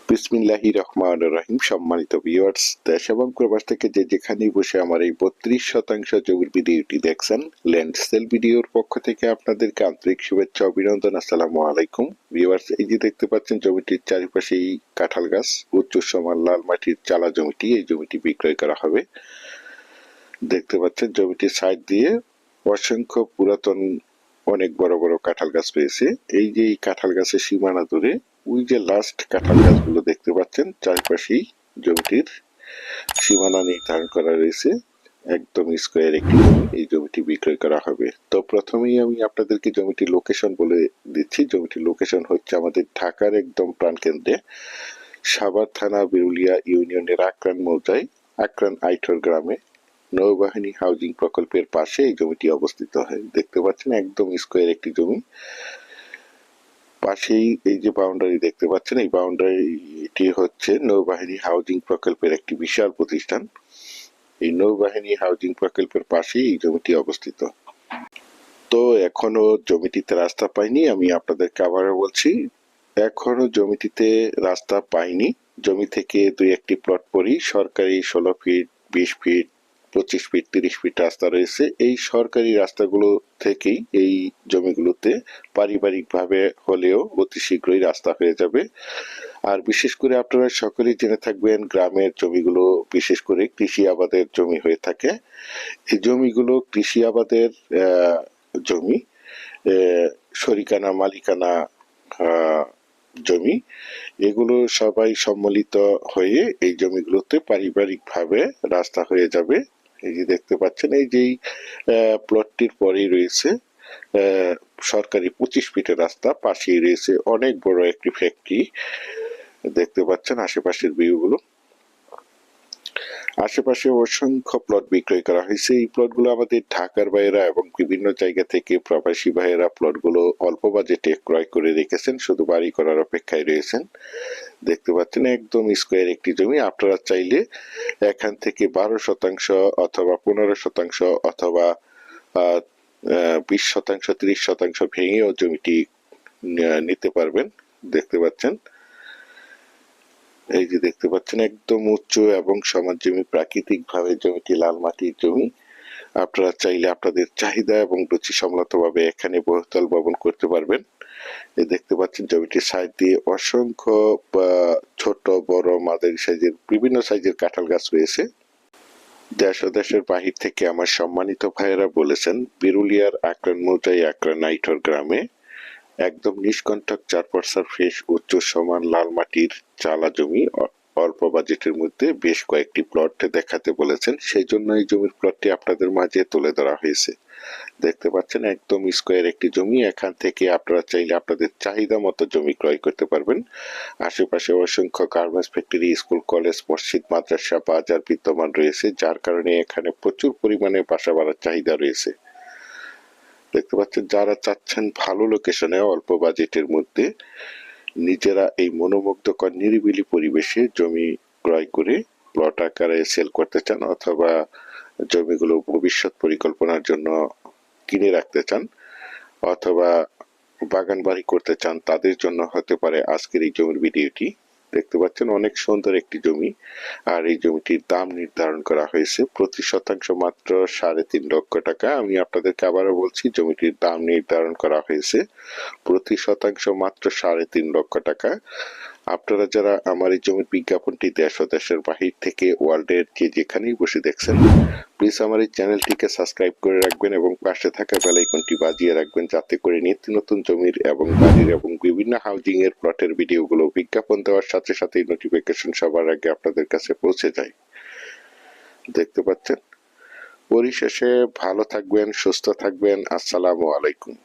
বিসমিল্লাহির রহমানির রহিম। সম্মানিত ভিউয়ার্স, দেশ এবং প্রবাস থেকে যে যেখানেই বসে আমার এই 32% জমির ভিডিওটি দেখছেন, ল্যান্ড সেল ভিডিওর পক্ষ থেকে আপনাদেরকে আন্তরিক শুভেচ্ছা অভিনন্দন। আসসালামু আলাইকুম ভিউয়ার্স। এই যে দেখতে পাচ্ছেন জমিটির চারিপাশেই কাঁঠাল গাছ, উচ্চ সমান লাল মাটির চালা জমিটি, এই জমিটি বিক্রয় করা হবে। দেখতে পাচ্ছেন জমিটির সাইড দিয়ে অসংখ্য পুরাতন অনেক বড় বড় কাঁঠাল গাছ রয়েছে। এই যে এই কাঁঠাল গাছের সীমানা ধরে ওই যে লাস্ট কাঁঠাল গাছগুলো দেখতে পাচ্ছেন, চারপাশেই জমিটির সীমানা নির্ধারণ করা রয়েছে। একদম স্কোয়ার একটি জমি, এই জমিটি বিক্রয় করা হবে। তো প্রথমেই আমি আপনাদেরকে জমিটির লোকেশন বলে দিচ্ছি। জমিটির লোকেশন হচ্ছে আমাদের ঢাকার একদম প্রাণকেন্দ্রে, সাভার থানা বিরুলিয়া ইউনিয়নের আকরান মৌজায় আকরান আইঠর গ্রামে নৌবাহিনী হাউজিং প্রকল্পের পাশে এই জমিটি অবস্থিত হয়। দেখতে পাচ্ছেন একদম স্কোয়ার একটি জমি। পাশেই এই যে বাউন্ডারি দেখতে পাচ্ছেন, এই বাউন্ডারিটি হচ্ছে নৌবাহিনী হাউজিং প্রকল্পের একটি বিশাল প্রতিষ্ঠান। এই নৌবাহিনী হাউজিং প্রকল্পের পাশেই এই জমিটি অবস্থিত। তো এখনো জমিটিতে রাস্তা পাইনি, আমি আপনাদেরকে আবারও বলছি, এখনো জমিটিতে রাস্তা পাইনি। জমি থেকে দুই একটি প্লট পরই সরকারি 16 ফিট, 20 ফিট, 25 ফিট, 30 ফিট রাস্তা রয়েছে। এই সরকারি রাস্তাগুলো থেকেই এই জমিগুলোতে পারিবারিকভাবে হলেও অতি শীঘ্রই রাস্তা হয়ে যাবে। আর বিশেষ করে আপনারা সকলেই জেনে থাকবেন, গ্রামের জমিগুলো বিশেষ করে কৃষি আবাদের জমি হয়ে থাকে। এই জমিগুলো কৃষি আবাদের জমি, শরিকানা মালিকানা জমি, এগুলো সবাই সম্মিলিত হয়ে এই জমিগুলোতে পারিবারিকভাবে রাস্তা হয়ে যাবে। এই যে দেখতে পাচ্ছেন, এই যেই প্লটটির পরেই রয়েছে সরকারি 25 ফিটের রাস্তা, পাশেই রয়েছে অনেক বড় একটি ফ্যাক্টরি। দেখতে পাচ্ছেন আশেপাশের ভিউগুলো। আশেপাশে অসংখ্য প্লট বিক্রয় করা হয়েছে। এই প্লটগুলো আমাদের ঢাকার ভাইয়েরা এবং বিভিন্ন জায়গা থেকে প্রবাসী ভাইয়েরা প্লটগুলো অল্প বাজেটে ক্রয় করে রেখেছেন, শুধু বাড়ি করার অপেক্ষায় রয়েছেন। দেখতে পাচ্ছেন একদম স্কোয়ার একটি জমি। আপনারা চাইলে এখান থেকে 12% অথবা 15% অথবা 20%, 30% ভেঙেও জমিটি নিতে পারবেন। দেখতে পাচ্ছেন, এই যে দেখতে পাচ্ছেন একদম উচ্চ এবং সমান জমি, প্রাকৃতিক ভাবে জমিটি লাল মাটির জমি। আপনারা চাইলে আপনাদের চাহিদা এবং রুচি সম্মত ভাবে এখানে বহুতল ভবন করতে পারবেন। এই দেখতে পাচ্ছেন জমিটির সাইড দিয়ে অসংখ্য ছোট বড় মাঝারি সাইজের বিভিন্ন সাইজের কাঁঠাল গাছ রয়েছে। দেশ ও দেশের বাহির থেকে আমার সম্মানিত ভাইয়েরা বলেছেন, বিরুলিয়ার আকরান মৌজায় আকরান আইঠর গ্রামে একদম নিষ্কণ্টক 4 ফ্রেশ উচ্চ সমান লাল মাটির চালা জমি অল্প বাজেটের মধ্যে বেশ কয়েকটি প্লট দেখাতে বলেছেন। সেই জন্য এই জমির প্লটটি আপনাদের মাঝে তুলে ধরা হয়েছে। দেখতে পাচ্ছেন একদম স্কোয়ার একটি জমি। এখান থেকে আপনারা চাইলে আপনাদের চাহিদা মতো জমি ক্রয় করতে পারবেন। আশেপাশে অসংখ্য গার্মেন্টস ফ্যাক্টরি, স্কুল, কলেজ, মসজিদ, মাদ্রাসা, বাজার বিদ্যমান রয়েছে, যার কারণে এখানে প্রচুর পরিমাণে বাসা বাড়ার চাহিদা রয়েছে। দেখতে পাচ্ছেন, যারা চাচ্ছেন ভালো লোকেশনে অল্প বাজেটের মধ্যে নিজেরা এই মনোমুগ্ধকর নিরিবিলি পরিবেশে জমি ক্রয় করে প্লট আকারে সেল করতে চান, অথবা জমিগুলো ভবিষ্যৎ পরিকল্পনার জন্য কিনে রাখতে চান, অথবা বাগান বাড়ি করতে চান, তাদের জন্য হতে পারে আজকের এই জমির ভিডিওটি। দেখতে পাচ্ছেন অনেক সুন্দর একটি জমি। আর এই জমিটির দাম নির্ধারণ করা হয়েছে প্রতি শতাংশ মাত্র 3.5 লক্ষ টাকা। আমি আপনাদেরকে আবারও বলছি, জমিটির দাম নির্ধারণ করা হয়েছে প্রতি শতাংশ মাত্র 3.5 লক্ষ টাকা। আপনারা যারা আমার এই জমির বিজ্ঞাপনটি দেশ ও দেশের বাহির থেকে ওয়ার্ল্ডের যে যেখানেই বসে দেখছেন, প্লিজ আমার এই চ্যানেলটিকে সাবস্ক্রাইব করে রাখবেন এবং পাশে থাকা বেল আইকনটি বাজিয়ে রাখবেন, যাতে করে নিত্য নতুন জমির এবং বাড়ির এবং বিভিন্ন হাউজিং এর প্লটের ভিডিওগুলো বিজ্ঞাপন দেওয়ার সাথে সাথেই নোটিফিকেশন সবার আগে আপনাদের কাছে পৌঁছে যায়। দেখতে পাচ্ছেন। পরিশেষে ভালো থাকবেন, সুস্থ থাকবেন। আসসালামু আলাইকুম।